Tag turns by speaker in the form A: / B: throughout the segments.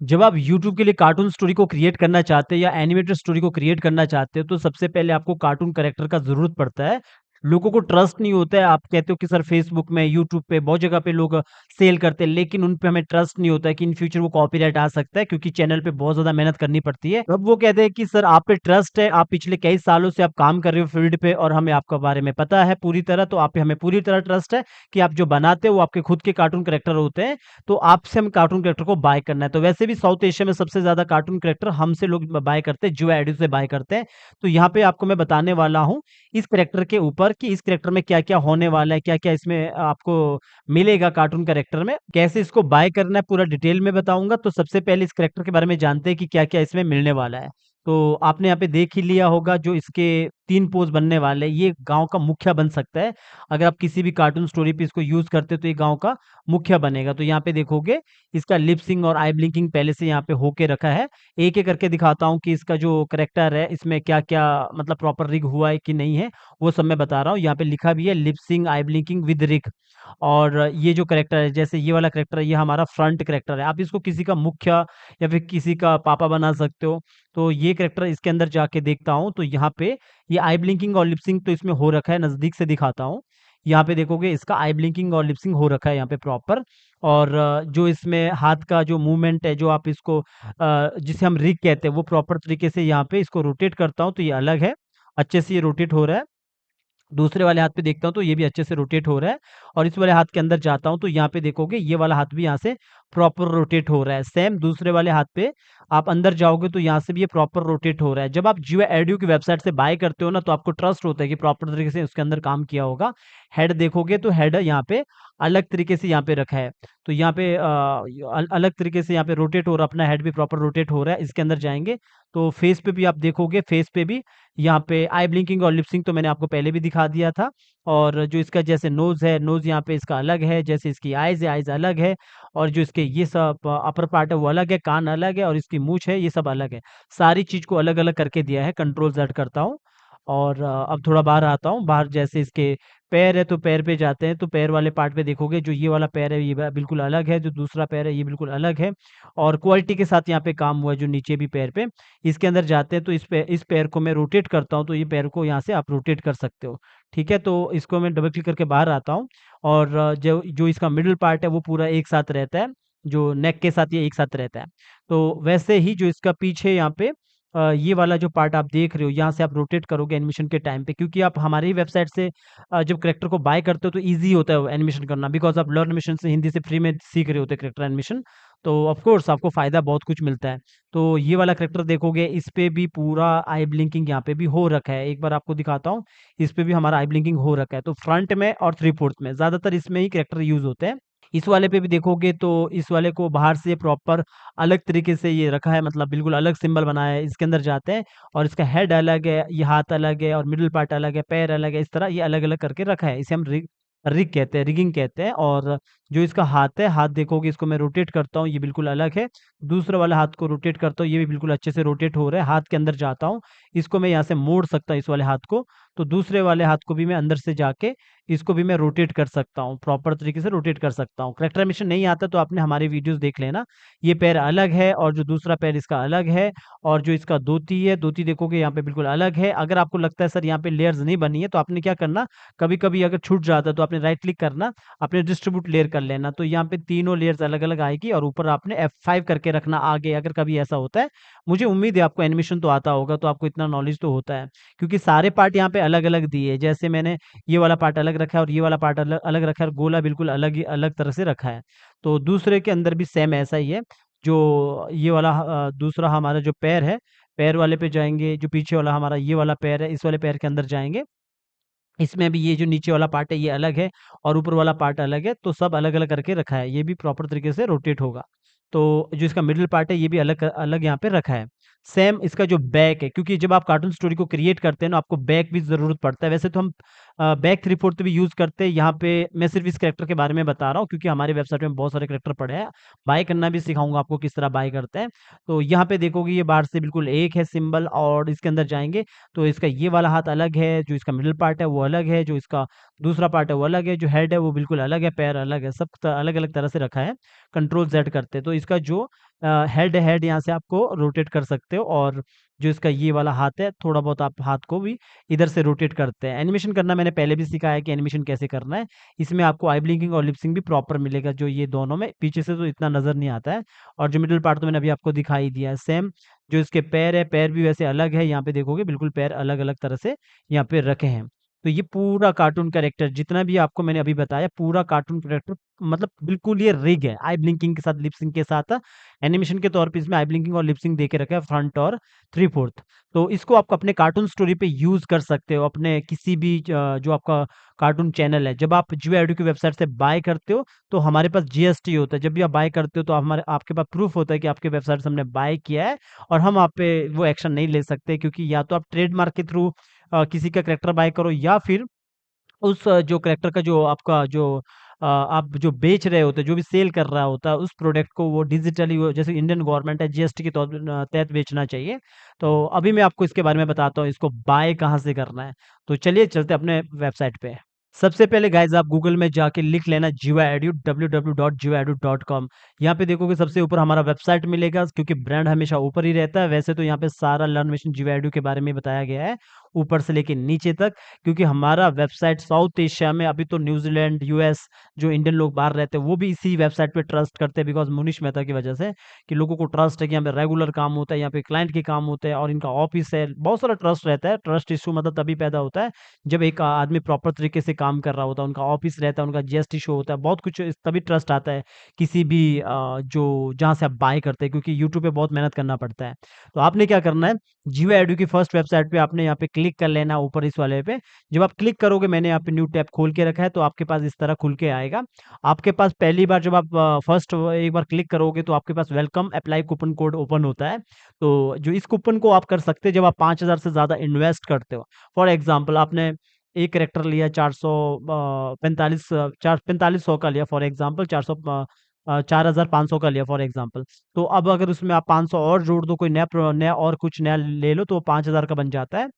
A: जब आप यूट्यूब के लिए कार्टून स्टोरी को क्रिएट करना चाहते हैं या एनिमेटेड स्टोरी को क्रिएट करना चाहते हो, तो सबसे पहले आपको कार्टून कैरेक्टर का ज़रूरत पड़ता है। लोगों को ट्रस्ट नहीं होता है, आप कहते हो कि सर फेसबुक में, यूट्यूब पे बहुत जगह पे लोग सेल करते हैं, लेकिन उन पे हमें ट्रस्ट नहीं होता है कि इन फ्यूचर वो कॉपीराइट आ सकता है क्योंकि चैनल पे बहुत ज़्यादा मेहनत करनी पड़ती है। तब वो कहते हैं कि सर आप पे ट्रस्ट है, आप पिछले कई सालों से आप काम कर रहे हो फील्ड पे और हमें आपके बारे में पता है पूरी तरह, तो आप पे हमें पूरी तरह ट्रस्ट है कि आप जो बनाते हो वो आपके खुद के कार्टून कैरेक्टर होते हैं। तो आपसे हम कार्टून कैरेक्टर को बाय करना है। तो वैसे भी साउथ एशिया में सबसे ज़्यादा कार्टून कैरेक्टर हमसे लोग बाय करते हैं, जियो एडू से बाय करते हैं। तो यहाँ पे आपको मैं बताने वाला हूँ इस कैरेक्टर के ऊपर कि इस कैरेक्टर में क्या-क्या होने वाला है, क्या-क्या इसमें आपको मिलेगा कार्टून कैरेक्टर में, कैसे इसको बाय करना है पूरा डिटेल में बताऊँगा। तो सबसे पहले इस कैरेक्टर के बारे में जानते हैं कि क्या-क्या इसमें मिलने वाला है। तो आपने यहाँ पे देख ही लिया होगा जो इसके 3 पोज़ बनने वाले हैं, ये गाँव का मुखिया बन सकता है। अगर आप किसी भी कार्टून स्टोरी पे इसको यूज़ करते हो तो ये गाँव का मुखिया बनेगा। तो यहाँ पे देखोगे इसका लिप सिंक और आई ब्लिंकिंग पहले से यहाँ पे होके रखा है। एक-एक करके दिखाता हूँ कि इसका जो करैक्टर है इसमें क्या-क्या मतलब प्रॉपर रिग हुआ है कि नहीं है, वो सब मैं बता रहा हूँ। यहाँ पे लिखा भी है lip sync I blinking with rig. और ये जो करैक्टर है जैसे ये वाला करैक्टर है ये हमारा फ्रंट करैक्टर है। आप इसको किसी का मुखिया या फिर किसी का पापा बना सकते हो। तो ये करैक्टर इसके अंदर जाके देखता हूँ तो यहाँ पे ये आई ब्लिंकिंग और लिप सिंक तो इसमें हो रखा है, नज़दीक से दिखाता हूँ। यहाँ पे देखोगे इसका आई ब्लिंकिंग और लिप सिंक हो रखा है यहाँ पे प्रॉपर। और जो इसमें हाथ का जो मूवमेंट है जो आप इसको जिसे हम रिग कहते हैं वो प्रॉपर तरीके से यहाँ पे इसको रोटेट करता हूँ तो ये अलग है। अच्छे से ये रोटेट हो रहा है। दूसरे वाले हाथ पे देखता हूँ तो ये भी अच्छे से रोटेट हो रहा है और इस वाले हाथ के अंदर जाता हूँ तो यहाँ पे देखोगे ये वाला हाथ भी यहाँ से प्रॉपर रोटेट हो रहा है। सेम दूसरे वाले हाथ पे आप अंदर जाओगे तो यहाँ से भी ये प्रॉपर रोटेट हो रहा है। जब आप जियो एडू की वेबसाइट से बाय करते हो ना तो आपको ट्रस्ट होता है कि प्रॉपर तरीके से उसके अंदर काम किया होगा। हेड देखोगे तो हेड यहाँ पे अलग तरीके से यहाँ पे रखा है। तो यहाँ पे अलग तरीके से यहाँ पे रोटेट हो रहा है, अपना हेड भी प्रॉपर रोटेट हो रहा है। इसके अंदर जाएँगे तो फेस पे भी आप देखोगे, फेस पे भी यहाँ पे आई ब्लिंकिंग और लिप सिंक तो मैंने आपको पहले भी दिखा दिया था। और जो इसका जैसे नोज़ है, नोज़ यहाँ पे इसका अलग है, जैसे इसकी आइज़ है, आइज़ अलग है और जो इसके ये सब अपर पार्ट है वो अलग है, कान अलग है और इसकी मूंछ है, ये सब अलग है। सारी चीज़ को अलग-अलग करके दिया है, कंट्रोल ज़ेड करता हूँ। और अब थोड़ा बाहर आता हूँ, बाहर जैसे इसके पैर है तो पैर पे जाते हैं, तो पैर वाले पार्ट पे देखोगे जो ये वाला पैर है ये बिल्कुल अलग है, जो दूसरा पैर है ये बिल्कुल अलग है और क्वालिटी के साथ यहाँ पे काम हुआ है जो नीचे भी पैर पे। इसके अंदर जाते हैं तो इस पैर को मैं रोटेट करता हूँ, तो ये पैर को यहाँ से आप रोटेट कर सकते हो, ठीक है? तो इसको मैं डबल क्लिक करके बाहर आता हूँ और जो जो इसका मिडल पार्ट है वो पूरा एक साथ रहता है, जो नेक के साथ ये एक साथ रहता है। तो वैसे ही जो इसका पीछे यहाँ पे ये वाला जो पार्ट आप देख रहे हो, यहाँ से आप रोटेट करोगे एनिमेशन के टाइम पे क्योंकि आप हमारी ही वेबसाइट से जब कैरेक्टर को बाय करते हो तो ईज़ी होता है वो एनिमेशन करना बिकॉज़ आप लर्न एनिमेशन से हिंदी से फ्री में सीख रहे होते हैं कैरेक्टर एनिमेशन। तो ऑफ कोर्स आपको फ़ायदा बहुत कुछ मिलता है। तो ये वाला कैरेक्टर देखोगे इस पे भी पूरा आई ब्लिंकिंग यहाँ पे भी हो रखा है। एक बार आपको दिखाता हूँ, इस पे भी हमारा आई ब्लिंकिंग हो रखा है। तो फ्रंट में और 3/4 में, ज़्यादातर इसमें ही कैरेक्टर यूज़ होते हैं। इस वाले पे भी देखोगे तो इस वाले को बाहर से प्रॉपर अलग तरीके से ये रखा है मतलब बिल्कुल अलग सिंबल बनाया है। इसके अंदर जाते हैं और इसका हेड अलग है, ये हाथ अलग है और मिडल पार्ट अलग है, पैर अलग है, इस तरह ये अलग-अलग करके रखा है। इसे हम रिग कहते हैं, रिगिंग कहते हैं। और जो इसका हाथ है, हाथ देखोगे इसको मैं रोटेट करता हूँ, ये बिल्कुल अलग है। दूसरे वाले हाथ को रोटेट करता हूँ, ये भी बिल्कुल अच्छे से रोटेट हो रहा है। हाथ के अंदर जाता हूँ, इसको मैं यहाँ से मोड़ सकता हूँ इस वाले हाथ को, तो दूसरे वाले हाथ को भी मैं अंदर से जाके इसको भी मैं रोटेट कर सकता हूँ, प्रॉपर तरीके से रोटेट कर सकता हूँ। कैरेक्टर एनिमेशन नहीं आता तो आपने हमारी वीडियोज़ देख लेना। ये पैर अलग है और जो दूसरा पैर इसका अलग है और जो इसका धोती है, धोती देखोगे यहाँ पे बिल्कुल अलग है। अगर आपको लगता है सर यहाँ पे लेयर्स नहीं बनी है, तो आपने क्या करना, कभी-कभी अगर छूट जाता है तो आपने राइट क्लिक करना, आपने डिस्ट्रीब्यूट लेयर कर लेना, तो यहाँ पे तीनों लेयर्स अलग-अलग आएगी और ऊपर आपने F5 करके रखना आगे अगर कभी ऐसा होता है। मुझे उम्मीद है आपको एनिमेशन तो आता होगा, तो आपको इतना नॉलेज तो होता है, क्योंकि सारे पार्ट यहाँ पे अलग-अलग दिए हैं। जैसे मैंने ये वाला पार्ट अलग रखा है और ये वाला पार्ट अलग रखा है और गोला बिल्कुल अलग तरह से रखा है। तो दूसरे के अंदर भी सेम ऐसा ही है। जो ये वाला दूसरा हमारा जो पैर है, पैर वाले पे जाएँगे, जो पीछे वाला हमारा ये वाला पैर है, इस वाले पैर के अंदर जाएँगे। इसमें भी ये जो नीचे वाला पार्ट है ये अलग है और ऊपर वाला पार्ट अलग है, तो सब अलग-अलग करके रखा है। ये भी प्रॉपर तरीके से रोटेट होगा। तो जो इसका मिडल पार्ट है ये भी अलग यहाँ पे रखा है। सेम इसका जो बैक है क्योंकि जब आप कार्टून स्टोरी को क्रिएट करते हैं ना आपको बैक भी ज़रूरत पड़ता है। वैसे तो हम बैक 3/4 भी यूज़ करते हैं। यहाँ पे मैं सिर्फ़ इस कैरेक्टर के बारे में बता रहा हूँ क्योंकि हमारे वेबसाइट में बहुत सारे कैरेक्टर पड़े हैं। बाय करना भी सिखाऊँगा आपको किस तरह बाय करते हैं। तो यहाँ पे देखोगे ये बाहर से बिल्कुल एक है सिंबल और इसके अंदर जाएँगे तो इसका ये वाला हाथ अलग है, जो इसका मिडल पार्ट है वो अलग है, जो इसका दूसरा पार्ट है वो अलग है, जो हेड है वो बिल्कुल अलग है, पैर अलग है, सब अलग-अलग तरह से रखा है, कंट्रोल ज़ेड करते हैं। तो इसका जो हेड हेड यहाँ से आपको रोटेट कर सकते हो, और जो इसका ये वाला हाथ है, थोड़ा बहुत आप हाथ को भी इधर से रोटेट करते हैं। एनिमेशन करना मैंने पहले भी सिखाया है कि एनिमेशन कैसे करना है। इसमें आपको आई ब्लिंकिंग और लिपसिंग भी प्रॉपर मिलेगा, जो ये दोनों में पीछे से तो इतना नज़र नहीं आता है। और जो मिडल पार्ट तो मैंने अभी आपको दिखाई दिया है सेम। जो इसके पैर है, पैर भी वैसे अलग है, यहाँ पे देखोगे बिल्कुल पैर अलग अलग तरह से यहाँ पे रखे हैं। तो ये पूरा कार्टून कैरेक्टर जितना भी आपको मैंने अभी बताया, पूरा कार्टून कैरेक्टर मतलब बिल्कुल ये रिग है, आई ब्लिंकिंग के साथ, लिपसिंग के साथ। एनिमेशन के तौर पे इसमें आई ब्लिंकिंग और लिपसिंग दे के रखा है फ्रंट और थ्री फोर्थ। तो इसको आप अपने कार्टून स्टोरी पे यूज कर सकते हो, अपने किसी भी जो आपका कार्टून चैनल है। जब आप जियो एडू की वेबसाइट से बाय करते हो तो हमारे पास जीएसटी होता है। जब भी आप बाय करते हो तो हमारे आपके पास प्रूफ होता है कि आपके वेबसाइट से हमने बाय किया है, और हम आप पे वो एक्शन नहीं ले सकते, क्योंकि या तो आप ट्रेडमार्क के थ्रू किसी का करेक्टर बाय करो, या फिर उस जो करैक्टर का जो आपका जो आप जो बेच रहे होते हैं, जो भी सेल कर रहा होता है, उस प्रोडक्ट को वो डिजिटली, वो जैसे इंडियन गवर्नमेंट है जीएसटी के तौर तहत बेचना चाहिए। तो अभी मैं आपको इसके बारे में बताता हूँ, इसको बाय कहाँ से करना है। तो चलिए चलते अपने वेबसाइट पे। सबसे पहले गाइज आप गूगल में जाके लिख लेना जियो एडू, www.jioedu.com। यहाँ पे देखोगे सबसे ऊपर हमारा वेबसाइट मिलेगा, क्योंकि ब्रांड हमेशा ऊपर ही रहता है। वैसे तो यहाँ पे सारा लर्न मिशन जियो एडू के बारे में बताया गया है, ऊपर से लेके नीचे तक, क्योंकि हमारा वेबसाइट साउथ एशिया में, अभी तो न्यूजीलैंड, यूएस, जो इंडियन लोग बाहर रहते हैं वो भी इसी वेबसाइट पे ट्रस्ट करते हैं, बिकॉज मुनीश मेहता की वजह से, कि लोगों को ट्रस्ट है कि यहाँ पे रेगुलर काम होता है, यहाँ पे क्लाइंट के काम होते हैं, और इनका ऑफिस है, बहुत सारा ट्रस्ट रहता है। ट्रस्ट इशू मतलब तभी पैदा होता है जब एक आदमी प्रॉपर तरीके से काम कर रहा होता है, उनका ऑफिस रहता है, उनका जीएसटी शो होता है, बहुत कुछ तभी ट्रस्ट आता है किसी भी जो जहाँ से आप बाय करते हैं, क्योंकि यूट्यूब पे बहुत मेहनत करना पड़ता है। तो आपने क्या करना है, जियो एडू की फर्स्ट वेबसाइट पे आपने यहाँ पे क्लिक कर लेना, ऊपर इस वाले पे। जब आप क्लिक करोगे, मैंने यहाँ पे न्यू टैब खोल के रखा है, तो आपके पास इस तरह खुल के आएगा। आपके पास पहली बार जब आप फर्स्ट एक बार क्लिक करोगे, तो आपके पास welcome apply coupon code open होता है। तो जो इस कूपन को आप कर सकते हैं जब आप 5,000 से ज़्यादा इन्वेस्ट करते हो। फॉर एग्जाम्पल, आपने एक करेक्टर लिया 400 पैंतालीस 4,4500 का लिया फॉर एग्जाम्पल, 4,500 का लिया फॉर एग्जाम्पल। तो अब अगर उसमें आप 500 और जोड़ दो, कोई नया और कुछ नया ले लो, तो 5,000 का बन जाता है।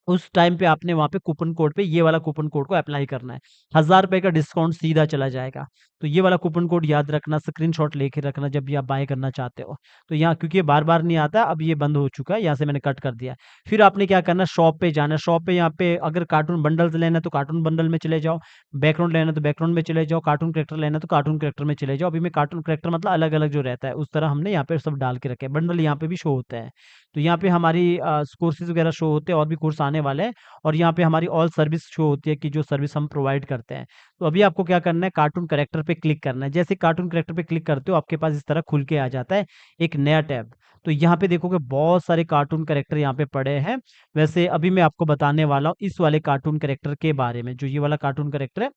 A: उस टाइम पे आपने वहाँ पे कूपन कोड पे ये वाला कूपन कोड को अप्लाई करना है। 1,000 रुपए का डिस्काउंट सीधा चला जाएगा। तो ये वाला कूपन कोड याद रखना, स्क्रीनशॉट लेके रखना जब भी आप बाय करना चाहते हो। तो यहाँ क्योंकि ये बार-बार नहीं आता, अब ये बंद हो चुका है, यहाँ से मैंने कट कर दिया है। फिर आपने क्या करना है, शॉप पे जाना है। शॉप पे यहाँ पे अगर कार्टून बंडल्स लेना है तो कार्टून बंडल में चले जाओ, बैकग्राउंड लेना है तो बैकग्राउंड में चले जाओ, कार्टून कैरेक्टर लेना है तो कार्टून कैरेक्टर में चले जाओ। अभी मैं कार्टून कैरेक्टर मतलब अलग-अलग जो रहता है, उस तरह हमने यहाँ पे सब डाल के रखे हैं। बंडल यहाँ पे भी शो होता है। तो यहाँ पे हमारी कोर्सेज़ वगैरह शो होते हैं, और भी कोर्स आने वाले हैं। और यहाँ पे हमारी ऑल सर्विस शो होती है कि जो सर्विस हम प्रोवाइड करते हैं। तो अभी आपको क्या करना है, कार्टून कैरेक्टर पे क्लिक करना है। जैसे कार्टून कैरेक्टर पे क्लिक करते हो, आपके पास इस तरह खुल के आ जाता है एक नया टैब। तो यहाँ पे देखोगे बहुत सारे कार्टून कैरेक्टर यहाँ पे पड़े हैं। वैसे अभी मैं आपको बताने वाला हूँ इस वाले कार्टून कैरेक्टर के बारे में, जो ये वाला कार्टून कैरेक्टर है,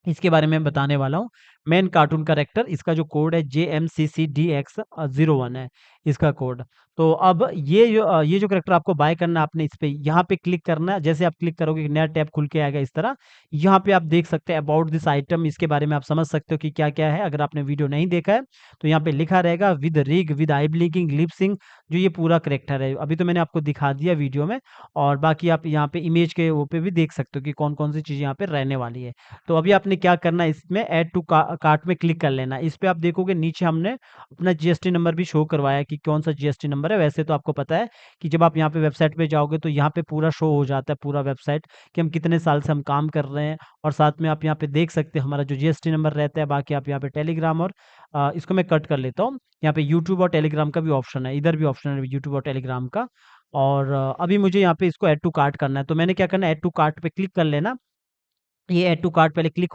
A: इसके बारे में बताने वाला हूँ। मेन कार्टून कैरेक्टर, इसका जो कोड है JMCCDX01 है इसका कोड। तो अब ये जो कैरेक्टर आपको बाय करना है, आपने इस पे यहाँ पे क्लिक करना है। जैसे आप क्लिक करोगे, एक नया टैब खुल के आएगा इस तरह। यहाँ पे आप देख सकते हैं अबाउट दिस आइटम, इसके बारे में आप समझ सकते हो कि क्या-क्या है। अगर आपने वीडियो नहीं देखा है, तो यहाँ पे लिखा रहेगा with rig, with I blinking, lip sync, जो ये पूरा कैरेक्टर है। अभी तो मैंने आपको दिखा दिया वीडियो में, और बाकी आप यहाँ पे इमेज के वो पे भी देख सकते हो कि कौन-कौन सी चीज़ यहाँ पे रहने वाली है। तो अभी आपने क्या करना है, इसमें ऐड टू कार्ट में क्लिक कर लेना है। इस पे आप देखोगे नीचे हमने अपना जीएसटी नंबर भी शो करवाया है कि कौन सा जीएसटी नंबर है। वैसे तो आपको पता है कि जब आप यहाँ पे वेबसाइट पे जाओगे, तो यहाँ पे पूरा शो हो जाता है पूरा वेबसाइट, कि हम कितने साल से हम काम कर रहे हैं। और साथ में आप यहाँ पे देख सकते हैं हमारा जो जीएसटी नंबर रहता है। बाकी आप यहाँ पे टेलीग्राम और इसको मैं कट कर लेता हूँ। यहाँ पे यूट्यूब और टेलीग्राम का भी ऑप्शन है, इधर भी ऑप्शन है यूट्यूब और टेलीग्राम का। और अभी मुझे यहाँ पे इसको ऐड टू कार्ट करना है, तो मैंने क्या करना है, ऐड टू कार्ट पे क्लिक कर लेना। ये ऐड टू कार्ट पहले क्लिक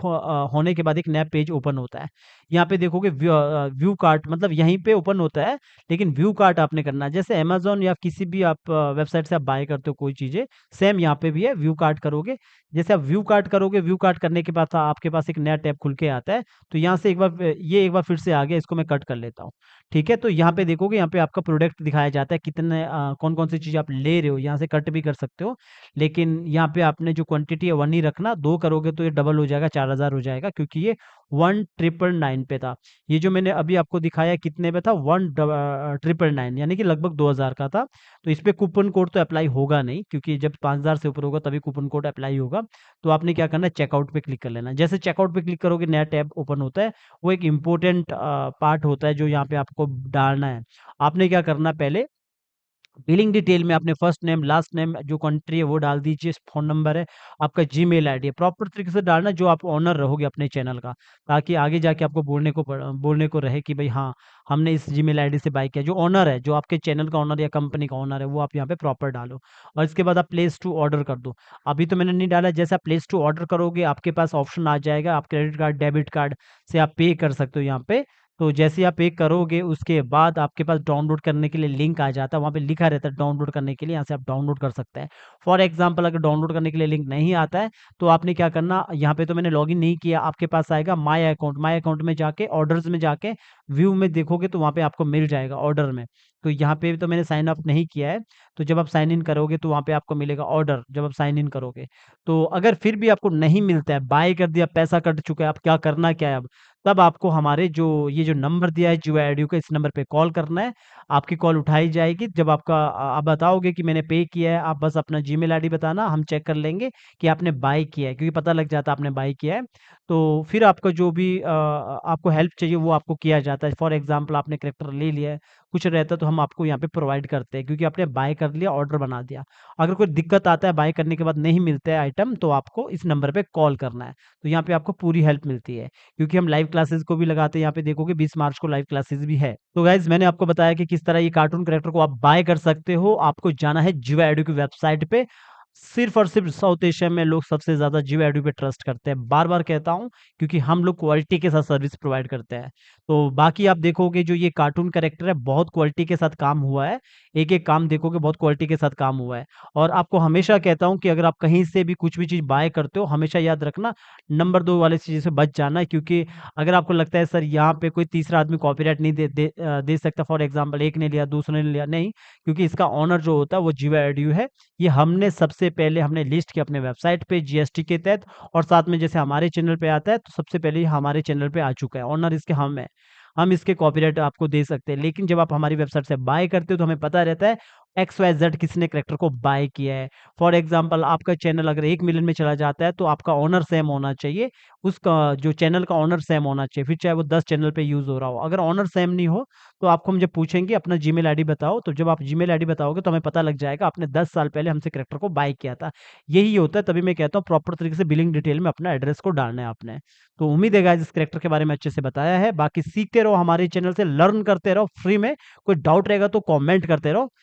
A: होने के बाद एक नया पेज ओपन होता है। यहाँ पे देखोगे व्यू कार्ट, मतलब यहीं पे ओपन होता है, लेकिन व्यू कार्ट आपने करना है। जैसे अमेज़न या किसी भी आप वेबसाइट से आप बाय करते हो कोई चीज़ें, सेम यहाँ पे भी है, व्यू कार्ट करोगे। जैसे आप व्यू कार्ट करोगे, व्यू कार्ट करने के बाद आपके पास एक नया टैब खुल के आता है। तो यहाँ से एक बार फिर से आ गया, इसको मैं कट कर लेता हूँ। ठीक है? तो यहाँ पे देखोगे, यहाँ पे आपका प्रोडक्ट दिखाया जाता है, कितने कौन-कौन सी चीज़ आप ले रहे हो, यहाँ से कट भी कर सकते हो। लेकिन यहाँ पे आपने जो क्वांटिटी है 1 ही रखना, 2 करोगे करोगे तो ये डबल हो जाएगा, 4000 हो जाएगा, क्योंकि ये 1999 पे था। ये जो मैंने अभी आपको दिखाया कितने पे था, 1999, यानी कि लगभग 2000 का था। तो इस पे कूपन कोड तो अप्लाई होगा नहीं, क्योंकि जब 5000 से ऊपर होगा तभी कूपन कोड अप्लाई होगा। तो आपने क्या करना है, चेकआउट पे क्लिक कर लेना है। जैसे चेकआउट पे क्लिक करोगे नया टैब ओपन होता है। वो एक इम्पोर्टेंट पार्ट होता है जो यहाँ पे आपको डालना है। आपने क्या करना है, पहले बिलिंग डिटेल में आपने फर्स्ट नेम, लास्ट नेम, जो कंट्री है वो डाल दीजिए, फ़ोन नंबर है, आपका जीमेल आईडी है, प्रॉपर तरीके से डालना जो आप ओनर रहोगे अपने चैनल का, ताकि आगे जाके आपको बोलने को रहे कि भई हाँ, हमने इस जीमेल आईडी से बाय किया। जो ओनर है, जो आपके चैनल का ओनर या कंपनी का ओनर है, वो आप यहाँ पे प्रॉपर डालो और इसके बाद आप प्लेस टू ऑर्डर कर दो। अभी तो मैंने नहीं डाला, जैसे आप प्लेस टू ऑर्डर करोगे, आपके पास ऑप्शन आ जाएगा, आप क्रेडिट कार्ड, डेबिट कार्ड से आप पे कर सकते हो यहाँ पे। तो जैसे ही आप पे करोगे, उसके बाद आपके पास डाउनलोड करने के लिए लिंक आ जाता है, वहाँ पे लिखा रहता है डाउनलोड करने के लिए, यहाँ से आप डाउनलोड कर सकते हैं। फॉर एग्जांपल अगर डाउनलोड करने के लिए लिंक नहीं आता है, तो आपने क्या करना, यहाँ पे तो मैंने लॉगिन नहीं किया, आपके पास आएगा माय अकाउंट में जाके, ऑर्डर्स में जाके व्यू में देखोगे तो वहाँ पे आपको मिल जाएगा ऑर्डर में। तो यहाँ पे तो मैंने साइन अप नहीं किया है, तो जब आप साइन इन करोगे तो वहाँ पे आपको मिलेगा ऑर्डर, जब आप साइन इन करोगे। तो अगर फिर भी आपको नहीं मिलता है, बाय कर दिया, पैसा कट चुका है, अब क्या करना क्या है अब? तब आपको हमारे जो ये जो नंबर दिया है जियो एडू का, इस नंबर पे कॉल करना है। आपकी कॉल उठाई जाएगी, जब आपका आप बताओगे कि मैंने पे किया है, आप बस अपना जीमेल आईडी बताना, हम चेक कर लेंगे कि आपने बाय किया है, क्योंकि पता लग जाता है आपने बाय किया है। तो फिर आपका जो भी आपको हेल्प चाहिए वो आपको किया जाता है। फॉर एग्जांपल आपने कैरेक्टर ले लिया है, कुछ रहता है तो हम आपको यहाँ पे प्रोवाइड करते हैं, क्योंकि आपने बाय कर लिया, ऑर्डर बना दिया। अगर कोई दिक्कत आता है, बाय करने के बाद नहीं मिलता है आइटम, तो आपको इस नंबर पे कॉल करना है। तो यहाँ पे आपको पूरी हेल्प मिलती है, क्योंकि हम लाइव क्लासेस को भी लगाते हैं। यहाँ पे देखोगे 20 मार्च को लाइव क्लासेस भी है। तो गाइज मैंने आपको बताया कि किस तरह ये कार्टून कैरेक्टर को आप बाय कर सकते हो। आपको जाना है जियो एडू की वेबसाइट पे। सिर्फ और सिर्फ साउथ एशिया में लोग सबसे ज्यादा जियो एडू पे ट्रस्ट करते हैं। बार बार कहता हूँ, क्योंकि हम लोग क्वालिटी के साथ सर्विस प्रोवाइड करते हैं। तो बाकी आप देखोगे जो ये कार्टून कैरेक्टर है, बहुत क्वालिटी के साथ काम हुआ है। एक एक काम देखोगे, बहुत क्वालिटी के साथ काम हुआ है। और आपको हमेशा कहता हूँ कि अगर आप कहीं से भी कुछ भी चीज बाय करते हो, हमेशा याद रखना नंबर 2 वाले चीज़ से बच जाना है, क्योंकि अगर आपको लगता है सर यहाँ पे कोई तीसरा आदमी कॉपीराइट नहीं दे सकता, फॉर एग्जांपल एक ने लिया, दूसरे ने लिया, नहीं, क्योंकि इसका ओनर जो होता है वो जियो एडू है। ये हमने सबसे पहले हमने लिस्ट किया अपने वेबसाइट पे जीएसटी के तहत, और साथ में जैसे हमारे चैनल पे आता है तो सबसे पहले ये हमारे चैनल पे आ चुका है। ओनर इसके हम है, हम इसके कॉपीराइट आपको दे सकते हैं। लेकिन जब आप हमारी वेबसाइट से बाय करते हो तो हमें पता रहता है एक्स वाई जेड किसने कैरेक्टर को बाय किया है। फॉर एग्जांपल आपका चैनल अगर 1 मिलियन में चला जाता है, तो आपका ओनर सेम होना चाहिए, उसका जो चैनल का ओनर सेम होना चाहिए, फिर चाहे वो 10 चैनल पे यूज़ हो रहा हो। अगर ओनर सेम नहीं हो, तो आपको हम जब पूछेंगे अपना जीमेल आईडी बताओ, तो जब आप जीमेल आईडी बताओगे तो हमें पता लग जाएगा आपने 10 साल पहले हमसे कैरेक्टर को बाय किया था। यही होता है, तभी मैं कहता हूँ प्रॉपर तरीके से बिलिंग डिटेल में अपना एड्रेस को डालना है आपने। तो उम्मीद है गाइस इस कैरेक्टर के बारे में अच्छे से बताया है। बाकी सीखते रहो, हमारे चैनल से लर्न करते रहो फ्री में। कोई डाउट रहेगा तो कमेंट करते रहो।